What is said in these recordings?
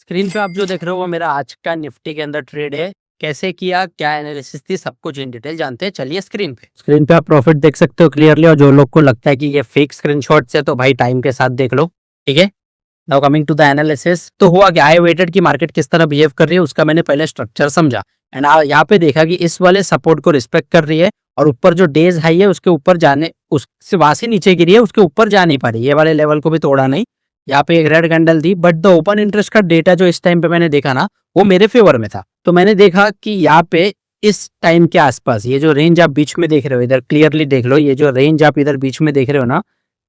Screen पे आप जो देख रहे हो वो मेरा आज का निफ्टी के अंदर ट्रेड है। कैसे किया, क्या एनालिसिस थी, सब कुछ इन डिटेल जानते हैं। चलिए स्क्रीन पे आप प्रॉफिट देख सकते हो क्लियरली। और जो लोग को लगता है कि ये फेक स्क्रीनशॉट्स है तो भाई टाइम के साथ देख लो, ठीक है। Now coming to the analysis, तो हुआ क्या, आई वेटेड की मार्केट किस तरह बिहेव कर रही है उसका मैंने पहले स्ट्रक्चर समझा। एंड यहाँ पे देखा कि इस वाले सपोर्ट को रिस्पेक्ट कर रही है और ऊपर जो डेज हाई है उसके ऊपर जाने, उससे वहां से नीचे गिरी है, उसके ऊपर जा नहीं पा रही। ये वाले लेवल को भी तोड़ा नहीं। यहाँ पे एक रेड कैंडल थी, बट द ओपन इंटरेस्ट का डेटा जो इस टाइम पे मैंने देखा ना वो मेरे फेवर में था। तो मैंने देखा कि यहाँ पे इस टाइम के आसपास ये जो रेंज आप बीच में देख रहे हो, इधर क्लियरली देख लो, ये जो रेंज आप इधर बीच में देख रहे हो ना,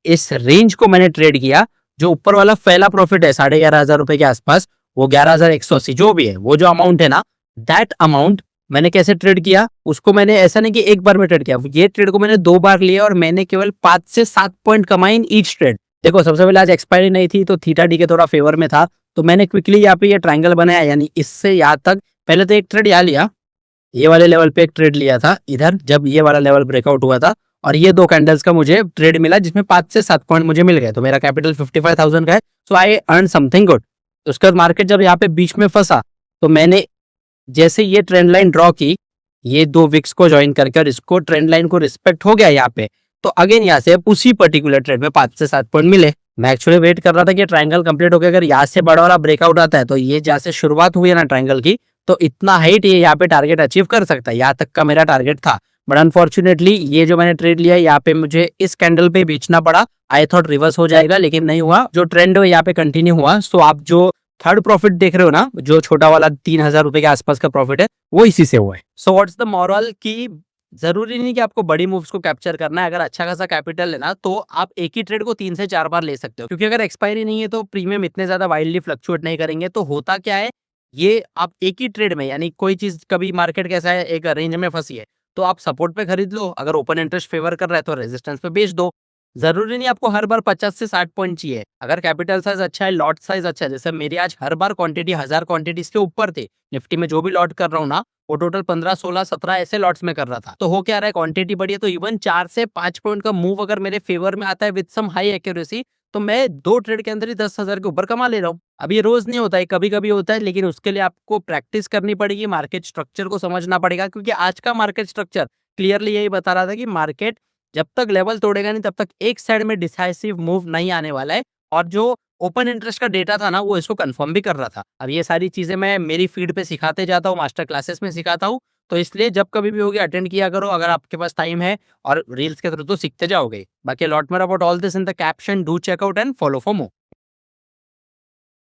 इस रेंज को मैंने ट्रेड किया। जो ऊपर वाला पहला प्रॉफिट है 11,500 रुपए के आसपास, वो 11,180 जो भी है, वो जो अमाउंट है ना, दैट अमाउंट मैंने कैसे ट्रेड किया उसको मैंने ऐसा नहीं कि एक बार में ट्रेड किया, ये ट्रेड को मैंने 2 बार लिया और मैंने केवल 5 से 7 पॉइंट कमाए इन ईच ट्रेड। देखो सबसे पहले आज एक्सपायरी नहीं थी तो थीटा डी के थोड़ा फेवर में था, तो मैंने क्विकली यहाँ पे ये ट्रायंगल बनाया, यानी इससे यहाँ तक पहले तो एक ट्रेड यहाँ लिया, ये वाले लेवल पे एक ट्रेड लिया था इधर जब ये वाला लेवल ब्रेकआउट हुआ था, और ये 2 कैंडल्स का मुझे ट्रेड मिला जिसमें 5 से 7 पॉइंट मुझे मिल गए। तो मेरा कैपिटल 55,000 का है, सो आई अर्न समथिंग गुड। तो उसके बाद मार्केट जब यहाँ पे बीच में फंसा तो मैंने जैसे ये ट्रेंड लाइन ड्रॉ की, ये 2 विक्स को ज्वाइन करके और इसको ट्रेंड लाइन को रिस्पेक्ट हो गया यहाँ पे, तो अगेन यहाँ से उसी पर्टिकुलर ट्रेड में 5 से 7 पॉइंट मिले। मैं एक्चुअली वेट कर रहा था कि ट्रायंगल कंप्लीट हो गया, अगर यहाँ से बड़ा वाला ब्रेकआउट आता है तो ये जहाँ से शुरुआत हुई है ना ट्रायंगल की, तो इतना हाइट ये यहाँ पे टारगेट अचीव कर सकता है, यहाँ तक का मेरा टारगेट था। बट अनफॉर्चुनेटली ये जो मैंने ट्रेड लिया यहाँ पे मुझे इस कैंडल पे बेचना पड़ा। आई थॉट रिवर्स हो जाएगा लेकिन नहीं हुआ, जो ट्रेंड है यहाँ पे कंटिन्यू हुआ। सो आप जो थर्ड प्रॉफिट देख रहे हो ना, जो छोटा वाला 3,000 रुपए के आसपास का प्रॉफिट है, वो इसी से हुआ है। सो व्हाट्स द मॉरल की जरूरी नहीं कि आपको बड़ी मूव्स को कैप्चर करना है। अगर अच्छा खासा कैपिटल है ना तो आप एक ही ट्रेड को 3 से 4 बार ले सकते हो, क्योंकि अगर एक्सपायरी नहीं है तो प्रीमियम इतने ज्यादा वाइल्डली फ्लक्चुएट नहीं करेंगे। तो होता क्या है, ये आप एक ही ट्रेड में, यानी कोई चीज कभी मार्केट कैसा है, एक रेंज में फंसी है तो आप सपोर्ट पे खरीद लो, अगर ओपन इंटरेस्ट फेवर कर रहा है तो रेजिस्टेंस पे बेच दो। जरूरी नहीं आपको हर बार 50 से 60 पॉइंट चाहिए। अगर कैपिटल साइज अच्छा है, लॉट साइज अच्छा है, जैसे मेरी आज हर बार क्वांटिटी 1000 क्वांटिटी के ऊपर थे निफ्टी में, जो भी लॉट कर रहा हूँ ना वो टोटल 15, 16, 17 ऐसे लॉट्स में कर रहा था। तो हो क्या रहा है, क्वांटिटी बढ़ी है तो इवन 4 से 5 पॉइंट का मूव अगर मेरे फेवर में आता है विद सम हाई एक्यूरेसी, तो मैं 2 ट्रेड के अंदर ही 10,000 के ऊपर कमा ले रहा हूँ। अब ये रोज नहीं होता है, कभी कभी होता है, लेकिन उसके लिए आपको प्रैक्टिस करनी पड़ेगी, मार्केट स्ट्रक्चर को समझना पड़ेगा। क्योंकि आज का मार्केट स्ट्रक्चर क्लियरली यही बता रहा था कि मार्केट जब तक लेवल तोड़ेगा नहीं तब तक एक साइड में डिसाइसिव मूव नहीं आने वाला है। और जो ओपन इंटरेस्ट का डेटा था ना वो इसको कंफर्म भी कर रहा था। अब ये सारी चीजें मैं मेरी फीड पे सिखाते जाता हूँ, मास्टर क्लासेस में सिखाता हूँ, तो इसलिए जब कभी भी होगी अटेंड किया करो अगर आपके पास टाइम है, और रील्स के थ्रू तो सीखते जाओगे। बाकी lot more about all this in the caption, do check out and follow for more.